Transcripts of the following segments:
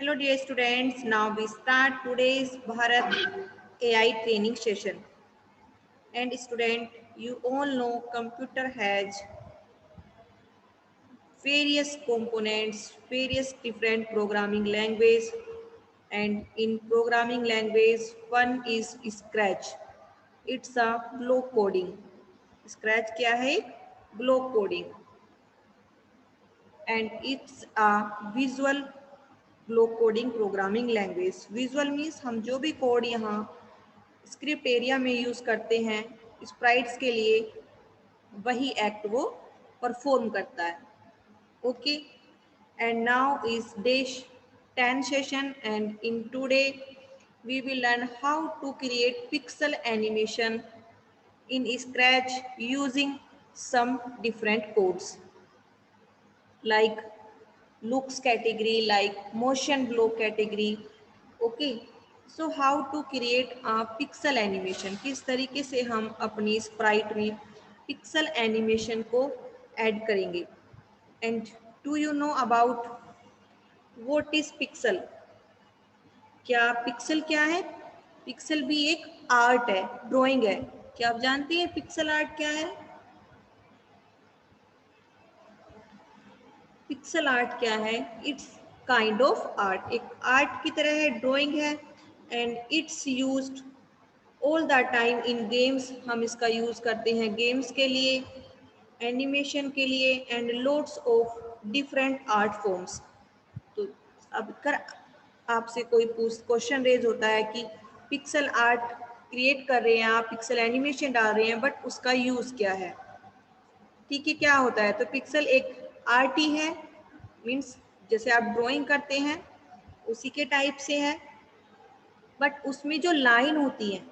Hello dear students, now we start today's Bharat AI training session. And student, you all know computer has various components, various different programming language, and in programming language one is Scratch. It's a block coding. Scratch क्या है? Block coding. And it's a visual block coding programming language. Visual means हम जो भी code यहाँ script area में use करते हैं sprites के लिए, वही एक्ट वो परफॉर्म करता है. Okay, and now is day 10 session and in today we will learn how to create pixel animation in Scratch using some different codes like looks category, like motion block category. Okay, so how to create a pixel animation, किस तरीके से हम अपनी Sprite में pixel animation को add करेंगे. And do you know about what is pixel? क्या pixel क्या है? पिक्सल भी एक आर्ट है, ड्राइंग है. क्या आप जानती हैं पिक्सल आर्ट क्या है? पिक्सल आर्ट क्या है? इट्स काइंड ऑफ आर्ट, एक आर्ट की तरह है, ड्राइंग है. And it's used all the time in games. हम इसका यूज करते हैं गेम्स के लिए, एनिमेशन के लिए and loads of different art forms. तो अब कर आपसे कोई क्वेश्चन रेज होता है कि पिक्सल आर्ट क्रिएट कर रहे हैं आप, पिक्सल एनिमेशन डाल रहे हैं, बट उसका यूज क्या है? ठीक है, क्या होता है? तो पिक्सल एक आर्ट ही है, मीन्स जैसे आप ड्राइंग करते हैं उसी के टाइप से है, बट उसमें जो लाइन होती है,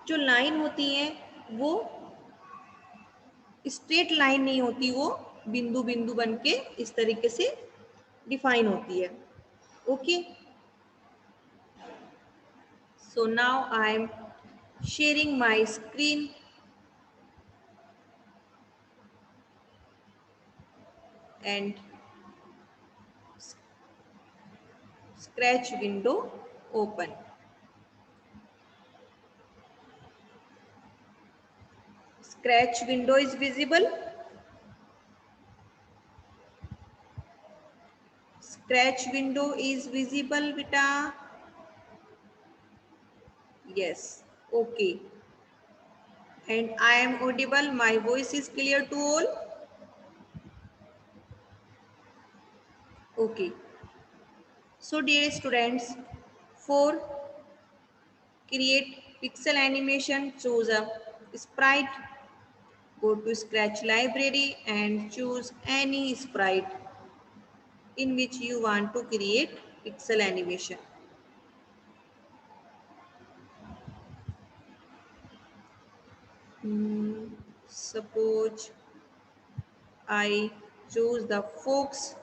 जो लाइन होती है वो स्ट्रेट लाइन नहीं होती, वो बिंदु बिंदु बन के इस तरीके से डिफाइन होती है. Okay, so now I am sharing my screen and scratch window open. Scratch window is visible. Scratch window is visible, beta. Yes. Okay. And I am audible. My voice is clear to all. Okay. So dear students, for create pixel animation, choose a sprite. Go to Scratch library and choose any sprite in which you want to create pixel animation. Suppose I choose the fox.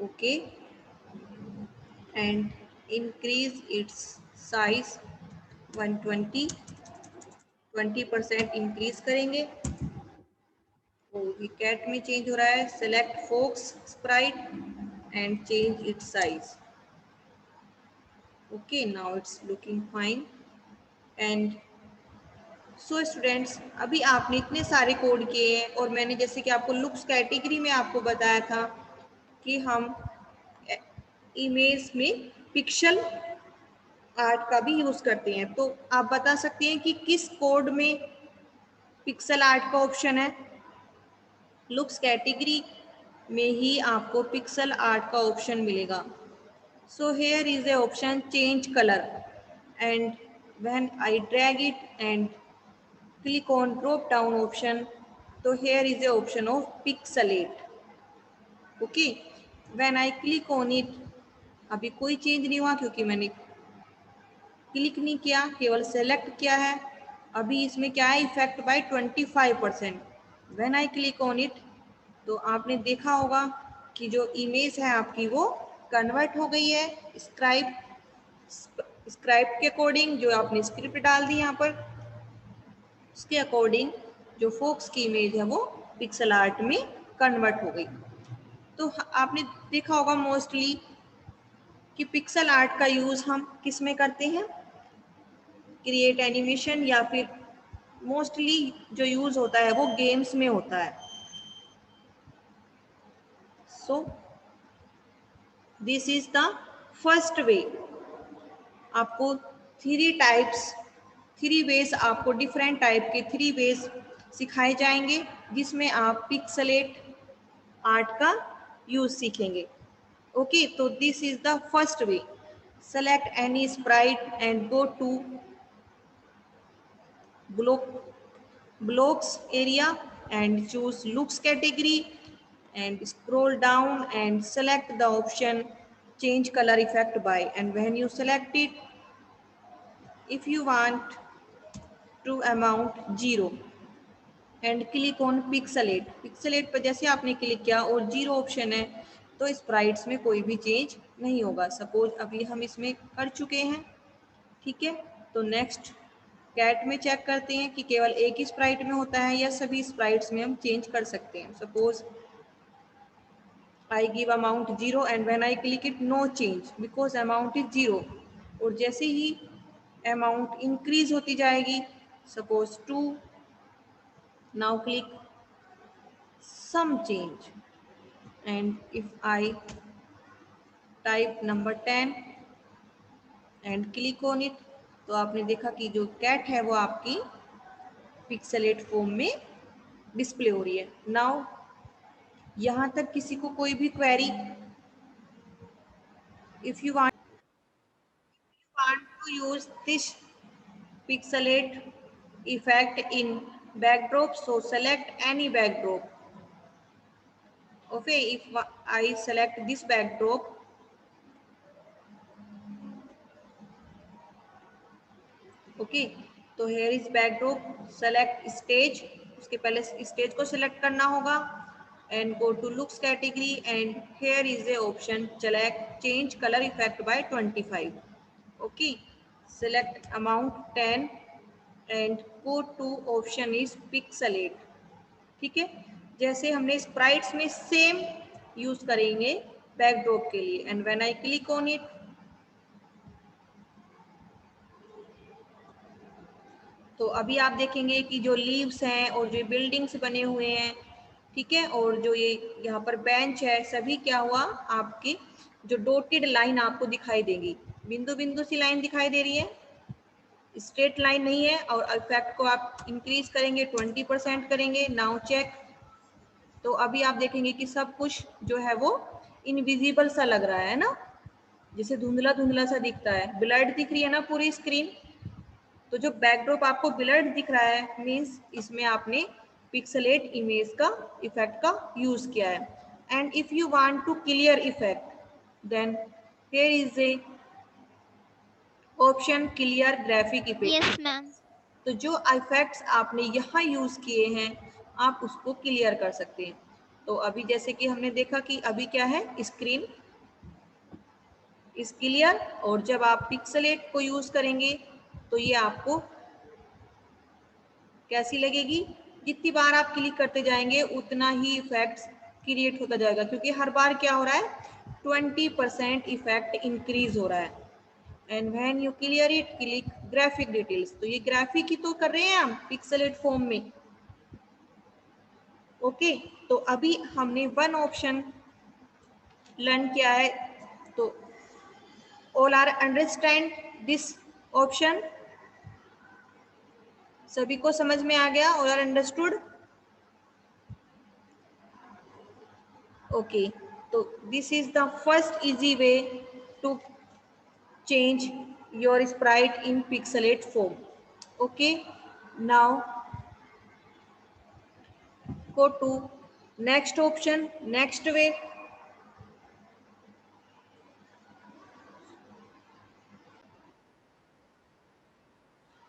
Okay, and increase its size 120, 20% increase करेंगे. तो ये cat में change हो रहा है. Select fox sprite and change its size. Okay, now it's looking fine. And so students, अभी आपने इतने सारे कोड किए हैं और मैंने जैसे कि आपको लुक्स कैटेगरी में आपको बताया था कि हम इमेज में पिक्सल आर्ट का भी यूज करते हैं. तो आप बता सकते हैं कि किस कोड में पिक्सल आर्ट का ऑप्शन है? लुक्स कैटेगरी में ही आपको पिक्सल आर्ट का ऑप्शन मिलेगा. So here is a option change colour, and when I drag it and click on drop down option, तो here is a option of pixelate. Okay, when I click on it, अभी कोई change नहीं हुआ क्योंकि मैंने click नहीं किया, केवल सेलेक्ट किया है. अभी इसमें क्या है? Effect bye 25%. When I click on it, तो आपने देखा होगा कि जो इमेज है आपकी वो कन्वर्ट हो गई है स्क्राइब के अकॉर्डिंग. जो आपने स्क्रिप्ट डाल दी यहाँ पर, उसके अकॉर्डिंग जो फोक्स की इमेज है वो पिक्सल आर्ट में कन्वर्ट हो गई। तो आपने देखा होगा मोस्टली कि पिक्सल आर्ट का यूज हम किस में करते हैं, क्रिएट एनिमेशन, या फिर मोस्टली जो यूज होता है वो गेम्स में होता है। So this is the first way. आपको थ्री वेज आपको डिफरेंट टाइप के 3 वेज सिखाए जाएंगे जिसमें आप पिक्सलेट आर्ट का यूज सीखेंगे। ओके, तो this is the first way. Select any sprite and go to blocks area and choose looks category and scroll down and select the option change color effect by, and when you select it, if you want to amount 0 and click on pixelate. Pixelate पर जैसे आपने click किया और 0 option है तो sprites में कोई भी चेंज नहीं होगा। सपोज अभी हम इसमें कर चुके हैं, ठीक है। तो नेक्स्ट कैट में चेक करते हैं कि केवल एक ही स्प्राइट में होता है या सभी स्प्राइट्स में हम चेंज कर सकते हैं। Suppose I give amount 0 and when I click it no change because amount is 0। और जैसे ही अमाउंट इंक्रीज होती जाएगी, suppose 2, now click some change, and if I type number 10 and click on it, तो आपने देखा कि जो कैट है वो आपकी पिक्सलेट फॉर्म में डिस्प्ले हो रही है। नाउ यहाँ तक किसी को कोई भी query, if you want to use this pixelate effect in backdrop, so select any backdrop. Okay, if I select this backdrop, okay, तो here is backdrop, select stage, उसके पहले स्टेज को सिलेक्ट करना होगा and go to looks category and here is a option select change color effect by 25. Okay, select amount 10 and go to option is pixelate। ठीक है, जैसे हमने sprites में सेम यूज करेंगे बैकड्रॉप के लिए। And when I click on it, तो अभी आप देखेंगे कि जो लीव्स हैं और जो बिल्डिंग्स बने हुए हैं, ठीक है, और जो ये यहाँ पर बेंच है, सभी क्या हुआ, आपकी जो डॉटेड लाइन आपको दिखाई देगी, बिंदु बिंदु सी लाइन दिखाई दे रही है, स्ट्रेट लाइन नहीं है। और इफेक्ट को आप इंक्रीज करेंगे, 20% करेंगे। नाउ चेक, तो अभी आप देखेंगे कि सब कुछ जो है वो इनविजिबल सा लग रहा है ना, जैसे धुंधला धुंधला सा दिखता है, ब्लर्ड दिख रही है ना पूरी स्क्रीन। तो जो बैकड्रॉप आपको ब्लर्ड दिख रहा है मींस इसमें आपने पिक्सलेट इमेज का इफेक्ट का यूज किया है। And if you want to clear effect then here is a option clear graphic effect. Yes ma'am. तो जो इफेक्ट्स आपने यहाँ यूज किए हैं आप उसको क्लियर कर सकते हैं। तो अभी जैसे कि हमने देखा कि अभी क्या है, स्क्रीन इज क्लियर, और जब आप पिक्सलेट को यूज करेंगे तो ये आपको कैसी लगेगी, जितनी बार आप क्लिक करते जाएंगे उतना ही इफेक्ट्स क्रिएट होता जाएगा, क्योंकि हर बार क्या हो रहा है, 20% इफेक्ट इंक्रीज हो रहा है। And when you clear it click graphic details, तो ये ग्राफिक ही तो कर रहे हैं हम पिक्सलेट फॉर्म में। ओके, तो अभी हमने वन ऑप्शन लर्न किया है, तो all are understand this option, सभी को समझ में आ गया, ऑल आर अंडरस्टूड। ओके, तो this is the first easy way to change your sprite in pixelate form. Okay, now go to next option, next way.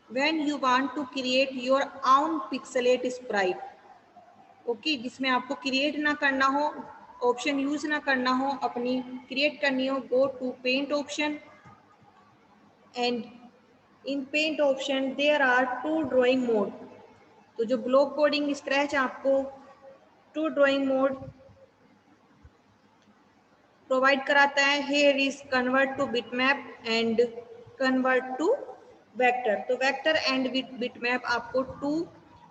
When you want to create your own pixelate sprite, okay, जिसमें आपको create ना करना हो, option use ना करना हो, अपनी create करनी हो, go to paint option and in paint option there are 2 drawing mode. तो जो ब्लॉक कोडिंग स्क्रैच आपको टू ड्राइंग मोड प्रोवाइड कराता है। Here is convert to bitmap and convert to vector. तो वेक्टर एंड बिटमैप आपको two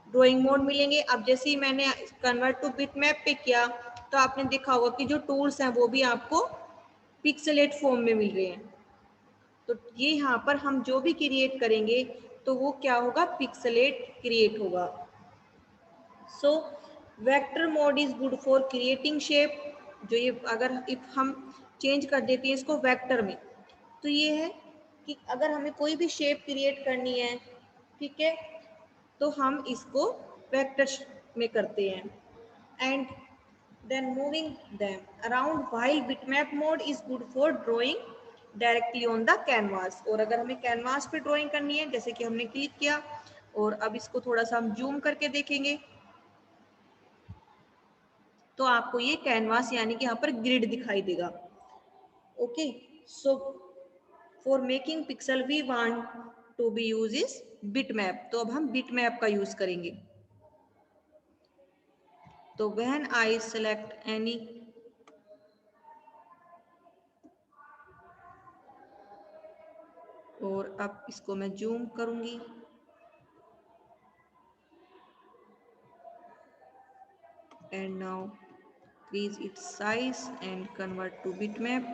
drawing mode मिलेंगे। अब जैसे ही मैंने कन्वर्ट टू बिटमैप पे किया तो आपने देखा होगा कि जो टूल्स हैं वो भी आपको पिक्सेलेट फॉर्म में मिल रहे हैं। तो ये यहाँ पर हम जो भी क्रिएट करेंगे तो वो क्या होगा, पिक्सेलेट क्रिएट होगा। So vector mode is good for creating shape. जो ये अगर इफ हम चेंज कर देते हैं इसको वेक्टर में, तो ये है कि अगर हमें कोई भी शेप क्रिएट करनी है, ठीक है, तो हम इसको वेक्टर में करते हैं। And then moving them around, while bitmap mode is good for drawing directly on the canvas. और अगर हमें कैनवास पे ड्राइंग करनी है, जैसे कि हमने क्लिक किया और अब इसको थोड़ा सा हम जूम करके देखेंगे तो आपको ये कैनवास यानी कि यहाँ पर ग्रिड दिखाई देगा। Okay, so for making pixel we want to be use is bitmap. तो अब हम बिटमैप का यूज करेंगे। तो व्हेन आई सेलेक्ट एनी, और अब इसको मैं जूम करूंगी, and now increase its size and convert to bitmap।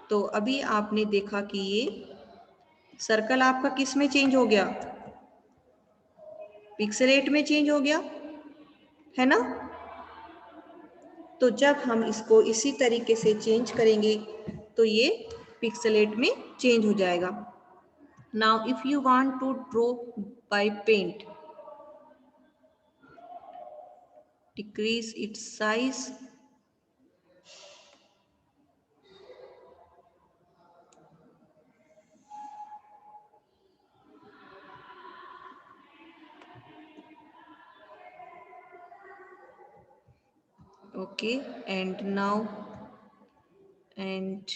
तो अभी आपने देखा कि ये सर्कल आपका किस में चेंज हो गया, पिक्सेलेट में चेंज हो गया है ना। तो जब हम इसको इसी तरीके से चेंज करेंगे तो ये पिक्सेलेट में चेंज हो जाएगा। Now if you want to draw by paint, decrease its size, okay, and now and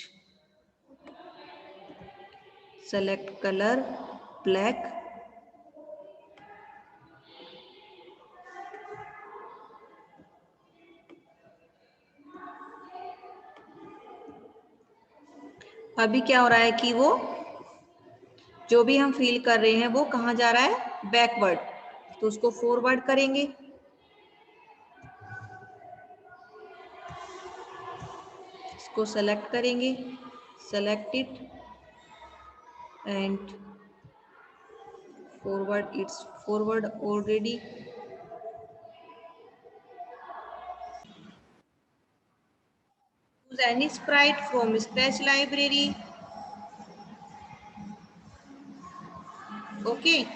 select color black, अभी क्या हो रहा है कि वो जो भी हम फील कर रहे हैं वो कहाँ जा रहा है, बैकवर्ड। तो उसको फॉरवर्ड करेंगे, इसको सेलेक्ट करेंगे, select it and forward, it's forward already. Use any Sprite from scratch library, okay,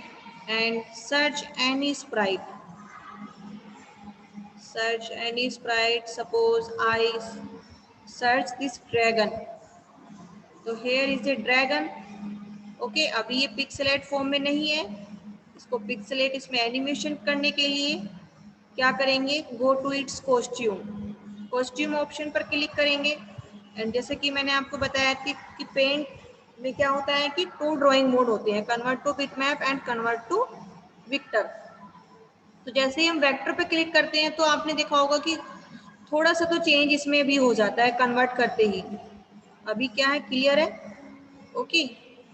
and search any sprite, search any sprite, suppose I search this dragon, तो here is a dragon। Okay, अभी ये pixelate form में नहीं है, इसको pixelate इसमें animation करने के लिए क्या करेंगे, go to its costume, costume option पर क्लिक करेंगे। एंड जैसे कि मैंने आपको बताया कि पेंट में क्या होता है कि टू ड्राइंग मोड होते हैं, convert to bitmap and convert to vector. तो जैसे ही हम वेक्टर पे क्लिक करते हैं तो आपने देखा होगा कि थोड़ा सा तो चेंज इसमें भी हो जाता है कन्वर्ट करते ही। अभी क्या है, क्लियर है, ओके।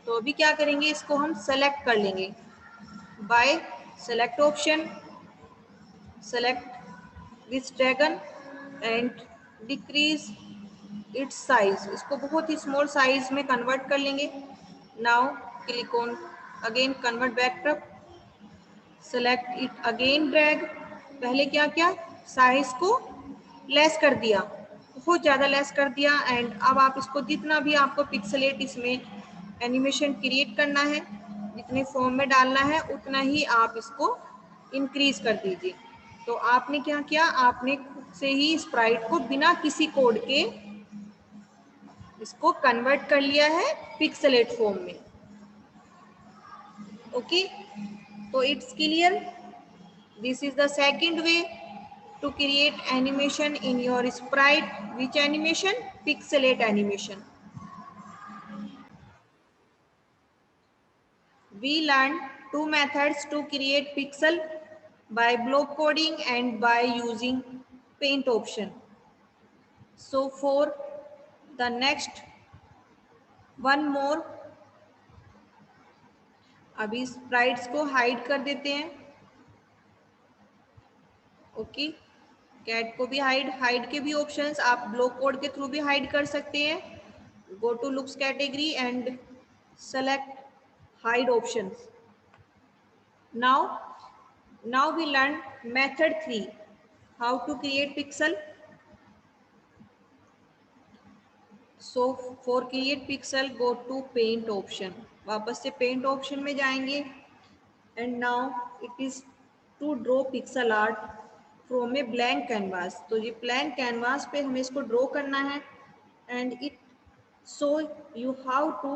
तो अभी क्या करेंगे, इसको हम सेलेक्ट कर लेंगे by select option, select this dragon and decrease its size, इसको बहुत ही स्मॉल साइज में कन्वर्ट कर लेंगे। Now click on again convert vector, select it again drag, पहले क्या किया, साइज को लेस कर दिया, बहुत ज़्यादा लेस कर दिया। एंड अब आप इसको जितना भी आपको पिक्सेलेट इसमें एनिमेशन क्रिएट करना है, जितने फॉर्म में डालना है उतना ही आप इसको इंक्रीज कर दीजिए। तो आपने क्या किया, आपने खुद से ही स्प्राइट को बिना किसी कोड के इसको कन्वर्ट कर लिया है पिक्सेलेट फॉर्म में। ओके, तो it's clear. This is the second way to create animation in your sprite. Which animation? Pixelate animation. We learned two methods to create pixel, by block coding and by using paint option. So for the next one more, अभी sprites को hide कर देते हैं. Okay, cat को भी hide के भी options आप ब्लॉक कोड के थ्रू भी हाइड कर सकते हैं. Go to looks category and select hide options. Now we learn method 3, how to create pixel. So for create pixel, go to paint option. वापस से paint option में जाएंगे. And now it is to draw pixel art from a blank canvas. तो ये blank canvas पे हमें इसको draw करना है. And it show you how to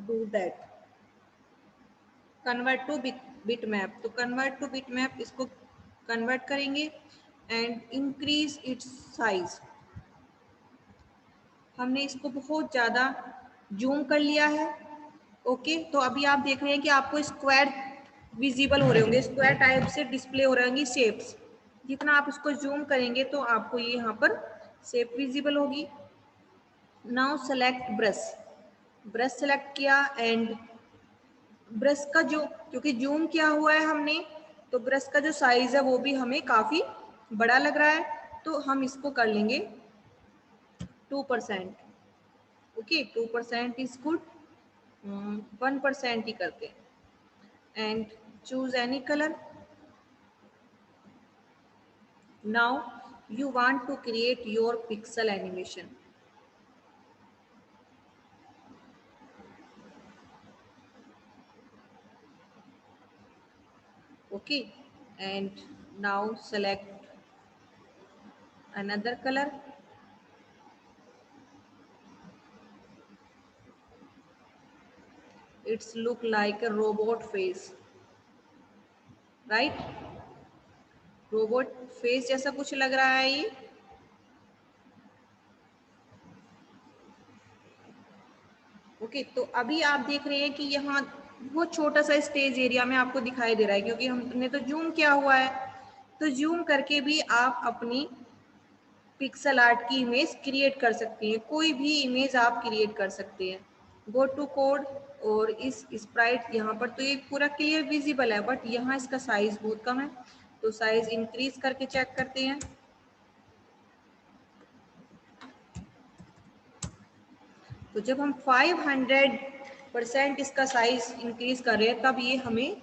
do that. Convert to bitmap. तो convert to bitmap इसको convert करेंगे and increase its size. हमने इसको बहुत ज़्यादा जूम कर लिया है. ओके, तो अभी आप देख रहे हैं कि आपको स्क्वायर विजिबल हो रहे होंगे, स्क्वायर टाइप से डिस्प्ले हो रहे होंगी शेप्स. जितना आप इसको जूम करेंगे तो आपको ये यहाँ पर शेप विजिबल होगी. Now select brush. Brush select किया एंड ब्रश का जो, क्योंकि जूम किया हुआ है हमने, तो ब्रश का जो साइज है वो भी हमें काफ़ी बड़ा लग रहा है. तो हम इसको कर लेंगे 2%. Okay, 2% is good. 1% ही करते हैं and choose any colour. Now you want to create your pixel animation. Okay, and now select another color. It's look like a robot face, right? Robot face जैसा कुछ लग रहा है ये. ओके, तो अभी आप देख रहे हैं कि यहाँ बहुत छोटा सा स्टेज एरिया में आपको दिखाई दे रहा है क्योंकि हमने तो जूम किया हुआ है. तो जूम करके भी आप अपनी पिक्सल आर्ट की इमेज क्रिएट कर सकते हैं. कोई भी इमेज आप क्रिएट कर सकते हैं. गो टू कोड और इस स्प्राइट यहाँ पर तो ये पूरा क्लियर विजिबल है, बट यहाँ इसका साइज बहुत कम है. तो साइज इंक्रीज करके चेक करते हैं. तो जब हम 500% इसका साइज इंक्रीज कर रहे हैं तब ये हमें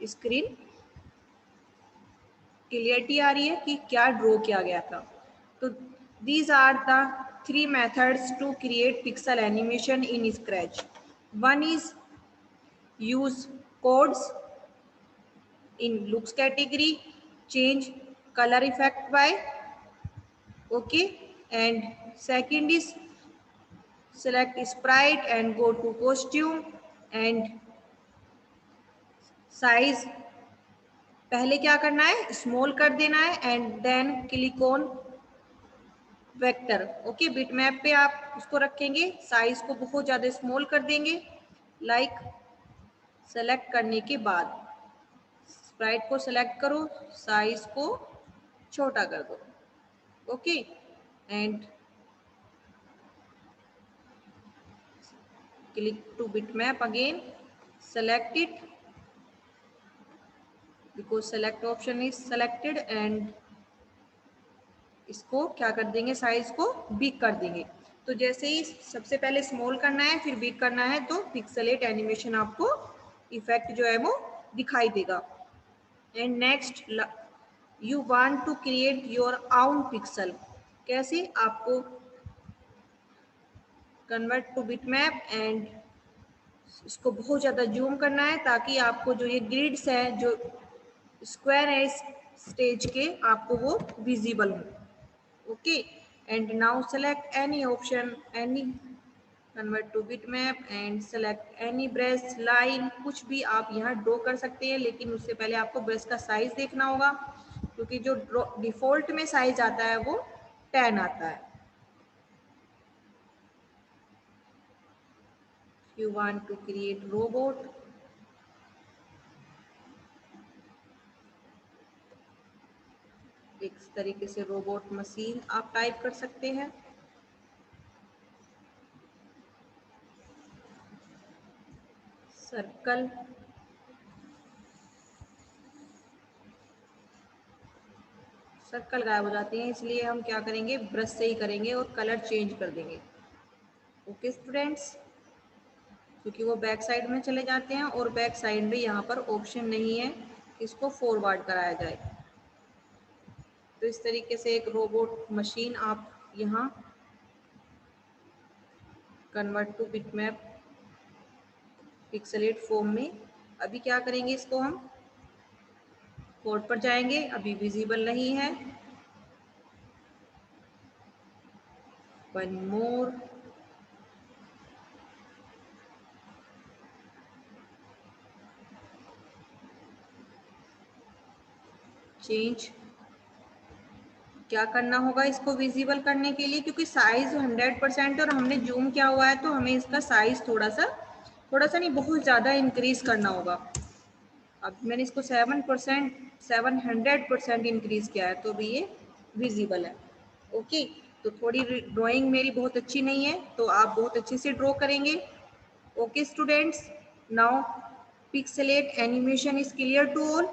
स्क्रीन क्लियरिटी आ रही है कि क्या ड्रॉ किया गया था. तो these are the 3 methods to create pixel animation in Scratch. One is use codes in looks category, change color effect by, okay, and second is select sprite and go to costume and size. पहले क्या करना है, small कर देना है and then click on vector. Okay, bitmap पे आप उसको रखेंगे, साइज को बहुत ज़्यादा स्मॉल कर देंगे. लाइक सेलेक्ट करने के बाद स्प्राइट को सेलेक्ट करो, साइज को छोटा कर दो. Okay, and click to bitmap again, select it because select option is selected and इसको क्या कर देंगे, साइज को बिग कर देंगे. तो जैसे ही सबसे पहले स्मॉल करना है फिर बिग करना है तो पिक्सेलेट एनिमेशन आपको इफेक्ट जो है वो दिखाई देगा. And next, you want to create your own pixel. कैसे, आपको कन्वर्ट टू बिटमैप एंड इसको बहुत ज़्यादा जूम करना है ताकि आपको जो ये ग्रिड्स है, जो स्क्वायर है इस स्टेज के, आपको वो विजिबल हो. Okay, and now select any option, any convert to bitmap and select any brush line. कुछ भी आप यहाँ ड्रॉ कर सकते हैं, लेकिन उससे पहले आपको ब्रश का साइज देखना होगा क्योंकि जो डिफॉल्ट में साइज आता है वो 10 आता है. You want to create robot, एक तरीके से रोबोट मशीन आप टाइप कर सकते हैं। सर्कल, सर्कल गायब हो जाती हैं, इसलिए हम क्या करेंगे, ब्रश से ही करेंगे और कलर चेंज कर देंगे। ओके स्टूडेंट्स, क्योंकि वो बैक साइड में चले जाते हैं और बैक साइड में यहाँ पर ऑप्शन नहीं है कि इसको फॉरवर्ड कराया जाए। तो इस तरीके से एक रोबोट मशीन आप यहाँ convert to bitmap pixelate form में, अभी क्या करेंगे, इसको हम कोड पर जाएंगे, अभी विजिबल नहीं है। वन मोर, चेंज, क्या करना होगा इसको विजिबल करने के लिए, क्योंकि साइज 100% और हमने जूम किया हुआ है, तो हमें इसका साइज थोड़ा सा नहीं, बहुत ज़्यादा इंक्रीज करना होगा। अब मैंने इसको 700% इंक्रीज किया है, तो भी ये विजिबल है। ओके, तो थोड़ी ड्राइंग मेरी बहुत अच्छी नहीं है, तो आप बहुत अच्छे से ड्रॉ करेंगे। Okay students, now pixelate animation is clear to all.